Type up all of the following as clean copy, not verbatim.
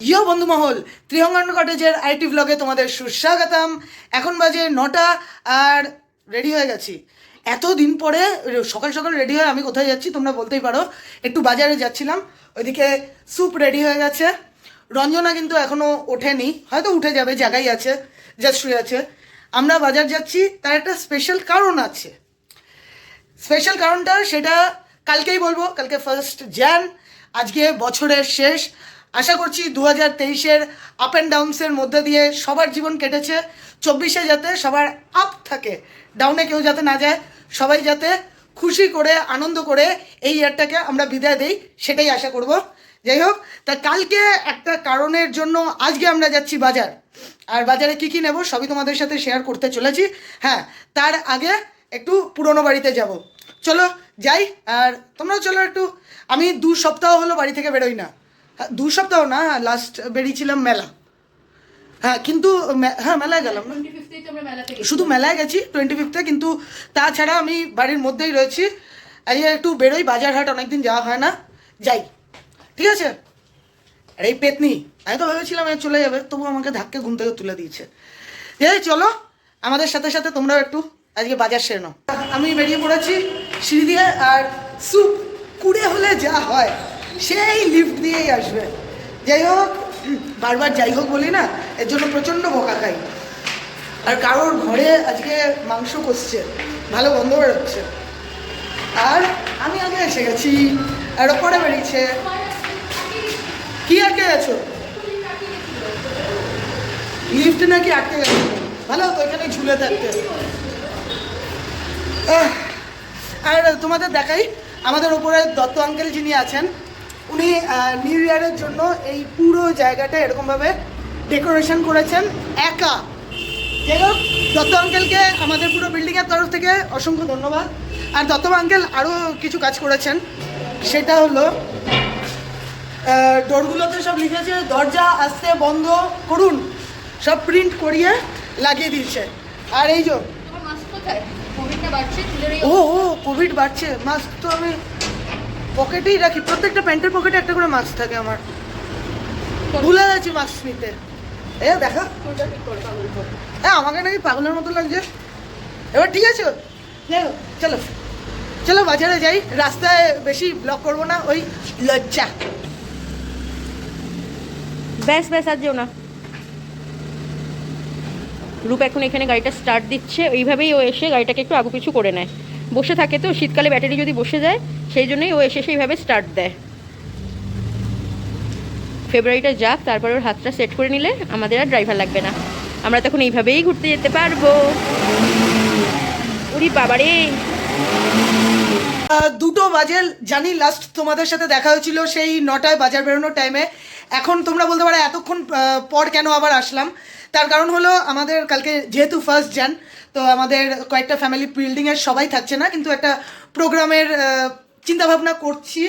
ইয়ো বন্ধু মহল, ত্রিহঙ্গান কটেজের আইটি ব্লগে তোমাদের সুস্বাগতম। এখন বাজে 9টা আর রেডি হয়ে গেছি। এতদিন পরে সকাল সকাল রেডি হয়ে আমি কোথায় যাচ্ছি তোমরা বলতেই পারো। একটু বাজারে যাচ্ছিলাম, ওইদিকে স্যুপ রেডি হয়ে গেছে। রঞ্জনা কিন্তু এখনও ওঠেনি, হয়তো উঠে যাবে, জায়গায় আছে, জাস্ট শুয়ে আছে। আমরা বাজার যাচ্ছি, তার একটা স্পেশাল কারণ আছে। স্পেশাল কারণটা সেটা কালকেই বলবো। কালকে 1 জানুয়ারি, আজকে বছরের শেষ। আশা করছি 2023-এর আপ অ্যান্ড ডাউনসের মধ্যে দিয়ে সবার জীবন কেটেছে। 24-এ যাতে সবার আপ থাকে, ডাউনে কেউ যাতে না যায়, সবাই যাতে খুশি করে আনন্দ করে এই ইয়ারটাকে আমরা বিদায় দিই, সেটাই আশা করব। যাই হোক, তা কালকে একটা কারণের জন্য আজকে আমরা যাচ্ছি বাজার। আর বাজারে কী কী নেব সবই তোমাদের সাথে শেয়ার করতে চলেছি। হ্যাঁ, তার আগে একটু পুরনো বাড়িতে যাব, চলো যাই। আর তোমরাও চলো একটু। আমি 2 সপ্তাহ হলো বাড়ি থেকে বেরোই না। 2 সপ্তাহ না, লাস্ট বেরিয়েছিলাম মেলা। হ্যাঁ কিন্তু হ্যাঁ মেলায় গেলাম না, শুধু মেলায় গেছি 25-এ, কিন্তু তাছাড়া আমি বাড়ির মধ্যেই রয়েছি। আজকে একটু বেরোই, বাজার হাট অনেকদিন যাওয়া হয় না, যাই। ঠিক আছে। আর এই পেতনি, আমি তো ভেবেছিলাম চলে যাবে, তবু আমাকে ধাক্কে ঘুম থেকে তুলে দিয়েছে। এই চলো আমাদের সাথে সাথে তোমরাও একটু আজকে বাজার সেরে নাও। আমি বেরিয়ে পড়েছি সিঁড়ি দিয়ে। আর স্যুপ কুড়ে হলে যা হয় সেই লিফট দিয়েই আসবে। যাই হোক, বারবার যাই হোক বলি না, এর জন্য প্রচণ্ড বকা খাই। আর কারোর ঘরে আজকে মাংস কষছে, ভালো গন্ধ বেরোচ্ছে। আর আমি আগে এসে গেছি, আর ওপরে বেরিয়েছে। কি আটকে গেছো? লিফট নাকি আটকে গেছে? ভালো তো, এখানে ঝুলে থাকতে। আর তোমাদের দেখাই, আমাদের উপরে দত্ত আঙ্কেল যিনি আছেন, উনি নিউ ইয়ারের জন্য এই পুরো জায়গাটা এরকমভাবে ডেকোরেশন করেছেন একা। যাই হোক, দত্ত আঙ্কেলকে আমাদের পুরো বিল্ডিংয়ের তরফ থেকে অসংখ্য ধন্যবাদ। আর দত্ত আঙ্কেল আরও কিছু কাজ করেছেন, সেটা হলো ডোরগুলোতে সব লিখেছে দরজা আস্তে বন্ধ করুন, সব প্রিন্ট করিয়ে লাগিয়ে দিয়েছে। আর এই যে ও কোভিড বাড়ছে, মাস্ক তো আমি পকেটেই রাখি, প্রত্যেকটা প্যান্টের পকেটে একটা করে মাস্ক থাকে আমার, ভুলে গেছি মাস্ক নিতে। দেখা হ্যাঁ, আমাকে নাকি পাগলের মতো লাগছে। এবার ঠিক আছে, চলো চলো বাজারে যাই। রাস্তায় বেশি ব্লক করবো না, ওই লজ্জা। ব্যাস ব্যাস, আর যেও না। রূপ এখন এখানে গাড়িটা স্টার্ট দিচ্ছে, এইভাবেই ও এসে গাড়িটাকে একটু আগুপিছু করে নেয়। বসে থাকে তো, শীতকালে ব্যাটারি যদি বসে যায়, সেই জন্যই ও এসে সেইভাবে স্টার্ট দেয়। ফেব্রুয়ারিটা যাক, তারপর ওর হাতটা সেট করে নিলে আমাদের আর ড্রাইভার লাগবে না, আমরা তখন এইভাবেই ঘুরতে যেতে পারবো। উরি বাবারে, 2টো বাজে জানি। লাস্ট তোমাদের সাথে দেখা হয়েছিল সেই 9টায় বাজার বেরোনোর টাইমে। এখন তোমরা বলতে পারো এতক্ষণ পর কেন আবার আসলাম। তার কারণ হলো, আমাদের কালকে যেহেতু 1 জানুয়ারি, তো আমাদের কয়েকটা ফ্যামিলি বিল্ডিংয়ের সবাই থাকছে না, কিন্তু একটা প্রোগ্রামের চিন্তাভাবনা করছি।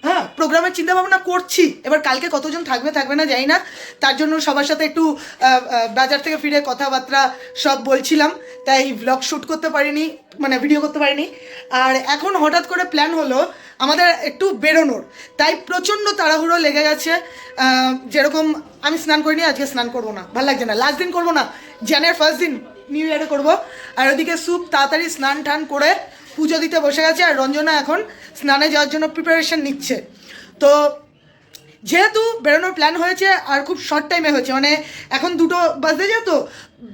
হ্যাঁ, প্রোগ্রামের চিন্তাভাবনা করছি। এবার কালকে কতজন থাকবে থাকবে না জানি না, তার জন্য সবার সাথে একটু বাজার থেকে ফিরে কথাবার্তা সব বলছিলাম, তাই ব্লগ শ্যুট করতে পারিনি, মানে ভিডিও করতে পারিনি। আর এখন হঠাৎ করে প্ল্যান হলো আমাদের একটু বেরোনোর, তাই প্রচণ্ড তাড়াহুড়ো লেগে গেছে। যেরকম আমি স্নান করিনি, আজকে স্নান করবো না, ভালো লাগছে না। লাস্ট দিন করবো না, জানুয়ারির 1 দিন নিউ ইয়ারে করবো। আর ওদিকে স্যুপ তাড়াতাড়ি স্নান টান করে পুজো দিতে বসে গেছে। আর রঞ্জনা এখন স্নানে যাওয়ার জন্য প্রিপারেশন নিচ্ছে। তো যেহেতু বেরোনোর প্ল্যান হয়েছে আর খুব শর্ট টাইমে হয়েছে, মানে এখন 2টো বাজতে যেত,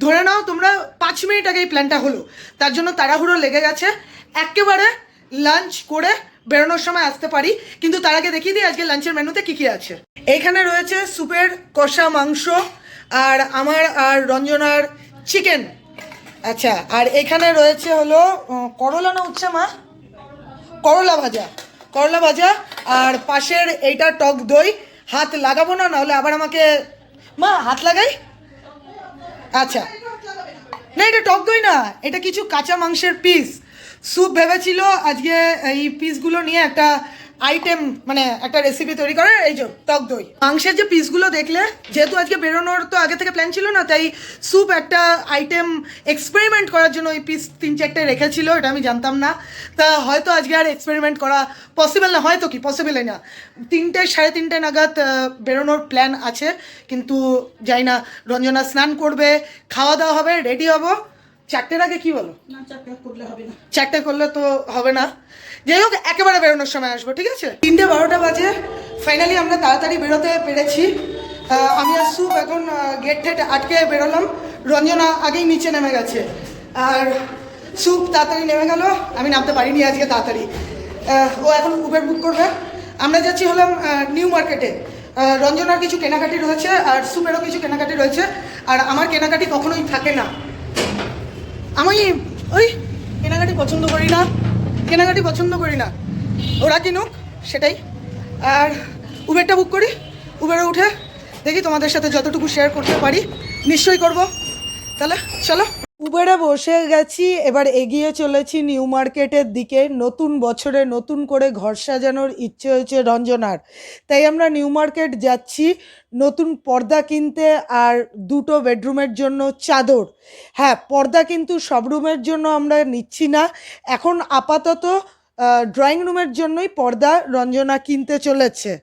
ধরে নাও তোমরা 5 মিনিট আগে এই প্ল্যানটা হলো, তার জন্য তাড়াহুড়ো লেগে গেছে। একেবারে লাঞ্চ করে বেরোনোর সময় আসতে পারি, কিন্তু তার আগে দেখিয়ে দিই আজকে লাঞ্চের মেনুতে কী কী আছে। এইখানে রয়েছে স্যুপের কষা মাংস, আর আমার আর রঞ্জনার চিকেন। আচ্ছা, আর এখানে রয়েছে হলো করলা না উচ্ছে মা, করলা ভাজা, করলা ভাজা। আর পাশের এইটা টক দই। হাত লাগাবো না, নাহলে আবার আমাকে মা হাত লাগাই। আচ্ছা না, এটা টক দই না, এটা কিছু কাঁচা মাংসের পিস। স্যুপ ভেবেছিল আজকে এই পিসগুলো নিয়ে একটা আইটেম মানে একটা রেসিপি তৈরি করার, এই যে টক দই। মাংসের যে পিসগুলো দেখলে, যেহেতু আজকে বেরোনোর তো আগে থেকে প্ল্যান ছিল না, তাই স্যুপ একটা আইটেম এক্সপেরিমেন্ট করার জন্য ওই পিস 3-4টে রেখেছিল, এটা আমি জানতাম না। তা হয়তো আজকে আর এক্সপেরিমেন্ট করা পসিবল না, হয়তো কি পসিবলই না। 3টে 3:30 নাগাদ বেরোনোর প্ল্যান আছে, কিন্তু যাই না। রঞ্জনা স্নান করবে, খাওয়া দাওয়া হবে, রেডি হবো। 4টের আগে কি বলো? না, 4টা করলে হবে না। 4টে করলে তো হবে না। যাই হোক, একেবারে বেরোনোর সময় আসবো, ঠিক আছে? 3:12 বাজে। ফাইনালি আমরা তাড়াতাড়ি বেরোতে পেরেছি। আমি আর স্যুপ এখন গেট ঠেট আটকে বেরোলাম। রঞ্জনা আগেই নিচে নেমে গেছে, আর স্যুপ তাড়াতাড়ি নেমে গেল। আমি নামতে পারিনি আজকে তাড়াতাড়ি। ও এখন উবের বুক করবে। আমরা যাচ্ছি হলাম নিউ মার্কেটে। রঞ্জনার কিছু কেনাকাটি রয়েছে, আর স্যুপেরও কিছু কেনাকাটি রয়েছে। আর আমার কেনাকাটি কখনোই থাকে না, আমি ওই কেনাকাটি পছন্দ করি না, কেনাকাটি পছন্দ করি না। ওরা কিনুক, সেটাই। আর উবেরটা বুক করি, উবেরে উঠে দেখি তোমাদের সাথে যতটুকু শেয়ার করতে পারি নিশ্চয়ই করব। তাহলে চলো। উবেরে বসে গেছি, এবার এগিয়ে চলেছি নিউ মার্কেটের দিকে। নতুন বছরে নতুন করে ঘর সাজানোর ইচ্ছে হয়েছে রঞ্জনার, তাই আমরা নিউ মার্কেট যাচ্ছি নতুন পর্দা কিনতে, আর 2টো বেডরুমের জন্য চাদর। হ্যাঁ, পর্দা কিন্তু সব রুমের জন্য আমরা নিচ্ছি না, এখন আপাতত ড্রয়িং রুমের জন্যই পর্দা রঞ্জনা কিনতে চলেছে।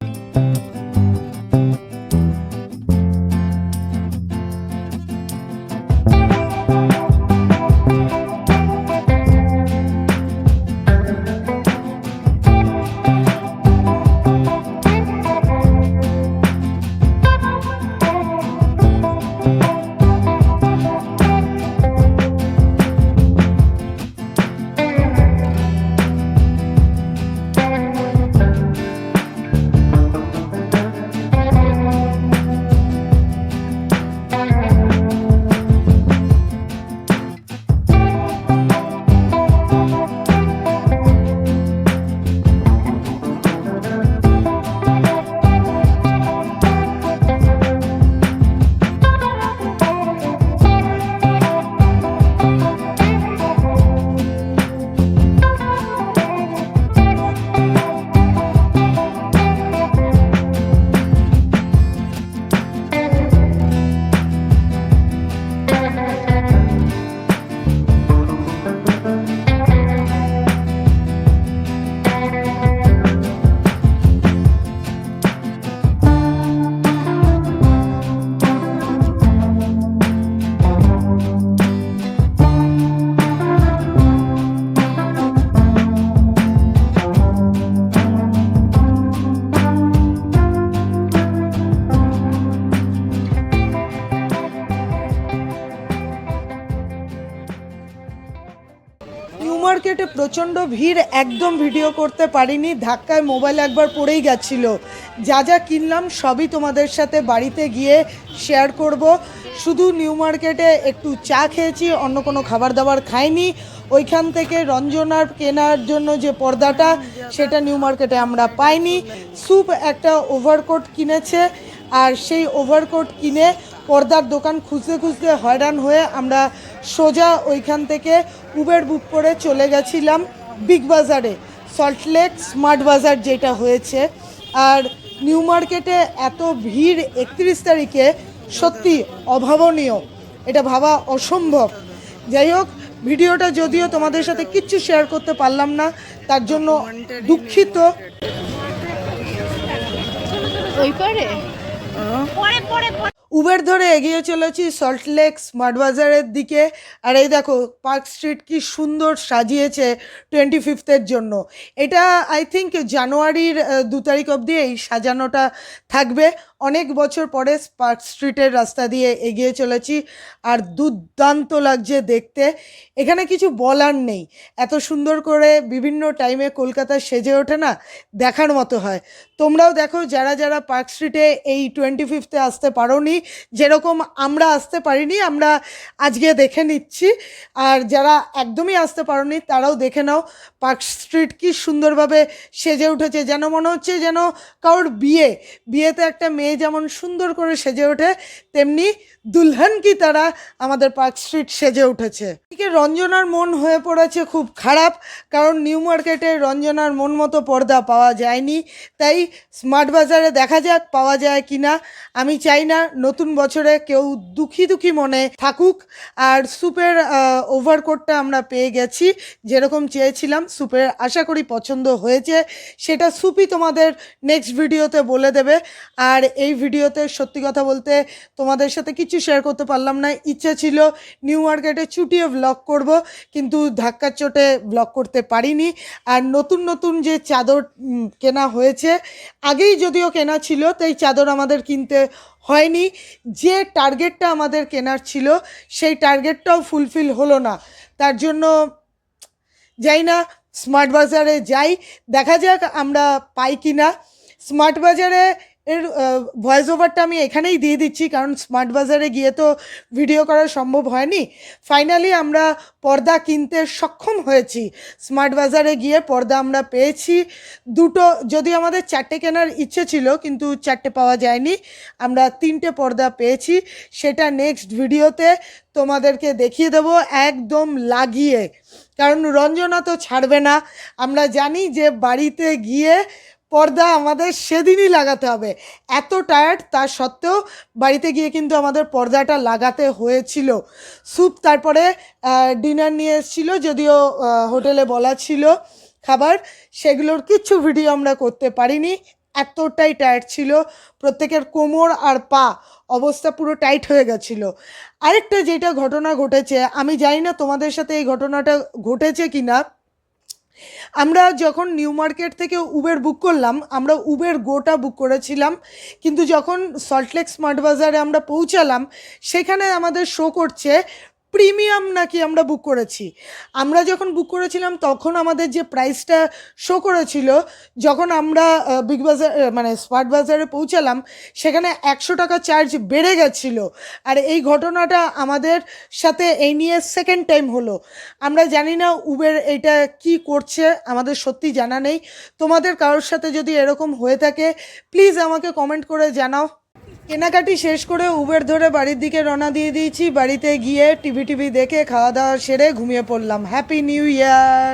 মার্কেটে প্রচণ্ড ভিড়, একদম ভিডিও করতে পারিনি, ধাক্কায় মোবাইল একবার পড়েই গেছিল। যা যা কিনলাম সবই তোমাদের সাথে বাড়িতে গিয়ে শেয়ার করব। শুধু নিউ মার্কেটে একটু চা খেয়েছি, অন্য কোনো খাবার দাবার খাইনি। ওইখান থেকে রঞ্জনার কেনার জন্য যে পর্দাটা, সেটা নিউ মার্কেটে আমরা পাইনি। স্যুপ একটা ওভারকোট কিনেছে, আর সেই ওভারকোট কিনে পর্দার দোকান খুঁজতে খুঁজতে হয়রান হয়ে আমরা সোজা ওইখান থেকে উবের বুক করে চলে গেছিলাম বিগ বাজারে, সল্টলেক স্মার্ট বাজার যেটা হয়েছে। আর নিউ মার্কেটে এত ভিড় 31 তারিখে সত্যি অভাবনীয়, এটা ভাবা অসম্ভব। যাই হোক, ভিডিওটা যদিও তোমাদের সাথে কিচ্ছু শেয়ার করতে পারলাম না, তার জন্য দুঃখিত। উবের ধরে এগিয়ে চলেছি সল্টলেক স্মার্ট বাজারের দিকে। আর এই দেখো পার্ক স্ট্রিট কি সুন্দর সাজিয়েছে 25th জন্য। এটা আই থিঙ্ক জানুয়ারির 2 তারিখ অবধি এই সাজানোটা থাকবে। অনেক বছর পরে পার্ক স্ট্রিটের রাস্তা দিয়ে এগিয়ে চলেছি, আর দুর্দান্ত লাগছে দেখতে। এখানে কিছু বলার নেই, এত সুন্দর করে বিভিন্ন টাইমে কলকাতা সেজে ওঠে না, দেখার মতো হয়। তোমরাও দেখো, যারা যারা পার্ক স্ট্রিটে এই 25th আসতে পারোনি, যেরকম আমরা আসতে পারিনি, আমরা আজকে দেখে নিচ্ছি। আর যারা একদমই আসতে পারোনি তারাও দেখে নাও পার্ক স্ট্রিট কি সুন্দরভাবে সেজে উঠেছে। যেন মনে হচ্ছে যেন কারোর বিয়েতে একটা মেয়ে মেয়ে যেমন সুন্দর করে সেজে ওঠে, তেমনি দুলহান কি তারা আমাদের পার্ক স্ট্রিট সেজে উঠেছে। এদিকে রঞ্জনার মন হয়ে পড়েছে খুব খারাপ, কারণ নিউ মার্কেটে রঞ্জনার মন মতো পর্দা পাওয়া যায়নি। তাই স্মার্ট বাজারে দেখা যাক পাওয়া যায় কি না। আমি চাই না নতুন বছরে কেউ দুঃখী দুঃখী মনে থাকুক। আর সুপের ওভারকোটটা আমরা পেয়ে গেছি, যেরকম চেয়েছিলাম। সুপের আশা করি পছন্দ হয়েছে, সেটা সুপই তোমাদের নেক্সট ভিডিওতে বলে দেবে। আর এই ভিডিওতে সত্যি কথা বলতে তোমাদের সাথে কিছু শেয়ার করতে পারলাম না। ইচ্ছা ছিল নিউ মার্কেটে চুটিয়ে ব্লগ করব, কিন্তু ধাক্কার চোটে ব্লগ করতে পারিনি। আর নতুন নতুন যে চাদর কেনা হয়েছে, আগেই যদিও কেনা ছিল, তাই চাদর আমাদের কিনতে হয়নি। যে টার্গেটটা আমাদের কেনার ছিল সেই টার্গেটটাও ফুলফিল হলো না। তার জন্য যাই না, স্মার্ট বাজারে যাই, দেখা যাক আমরা পাই কি না। স্মার্ট বাজারে এর ভয়েস ওভারটা আমি এখানেই দিয়ে দিচ্ছি, কারণ স্মার্ট বাজারে গিয়ে তো ভিডিও করা সম্ভব হয়নি। ফাইনালি আমরা পর্দা কিনতে সক্ষম হয়েছি। স্মার্ট বাজারে গিয়ে পর্দা আমরা পেয়েছি দুটো, যদি আমাদের 4টে কেনার ইচ্ছে ছিল কিন্তু 4টে পাওয়া যায়নি। আমরা 3টে পর্দা পেয়েছি, সেটা নেক্সট ভিডিওতে তোমাদেরকে দেখিয়ে দেবো একদম লাগিয়ে, কারণ রঞ্জনা তো ছাড়বে না। আমরা জানি যে বাড়িতে গিয়ে পর্দা আমাদের সেদিনই লাগাতে হবে। এত টায়ার্ড তা সত্ত্বেও বাড়িতে গিয়ে কিন্তু আমাদের পর্দাটা লাগাতে হয়েছিল। স্যুপ তারপরে ডিনার নিয়ে এসেছিলো, যদিও হোটেলে বলা ছিল খাবার, সেগুলোর কিচ্ছু ভিডিও আমরা করতে পারিনি, এতটাই টায়ার্ড ছিল। প্রত্যেকের কোমর আর পা অবস্থা পুরো টাইট হয়ে গেছিলো। আরেকটা যেটা ঘটনা ঘটেছে, আমি জানি না তোমাদের সাথে এই ঘটনাটা ঘটেছে কি না। আমরা যখন নিউ মার্কেট থেকে উবের বুক করলাম, আমরা উবের গোটা বুক করেছিলাম, কিন্তু যখন সল্টলেক স্মার্ট বাজারে আমরা পৌঁছালাম, সেখানে আমাদের শো করছে প্রিমিয়াম নাকি আমরা বুক করেছি। আমরা যখন বুক করেছিলাম তখন আমাদের যে প্রাইসটা শো করেছিল, যখন আমরা বিগ বাজার মানে স্মার্ট বাজারে পৌঁছালাম, সেখানে 100 টাকা চার্জ বেড়ে গেছিলো। আর এই ঘটনাটা আমাদের সাথে এই নিয়ে সেকেন্ড টাইম হলো। আমরা জানি না উবের এটা কি করছে, আমাদের সত্যি জানা নেই। তোমাদের কারোর সাথে যদি এরকম হয়ে থাকে প্লিজ আমাকে কমেন্ট করে জানাও। কেনাকাটি শেষ করে উবের ধরে বাড়ির দিকে রওনা দিয়ে দিয়েছি। বাড়িতে গিয়ে টিভি দেখে খাওয়া দাওয়া সেরে ঘুমিয়ে পড়লাম। Happy new year.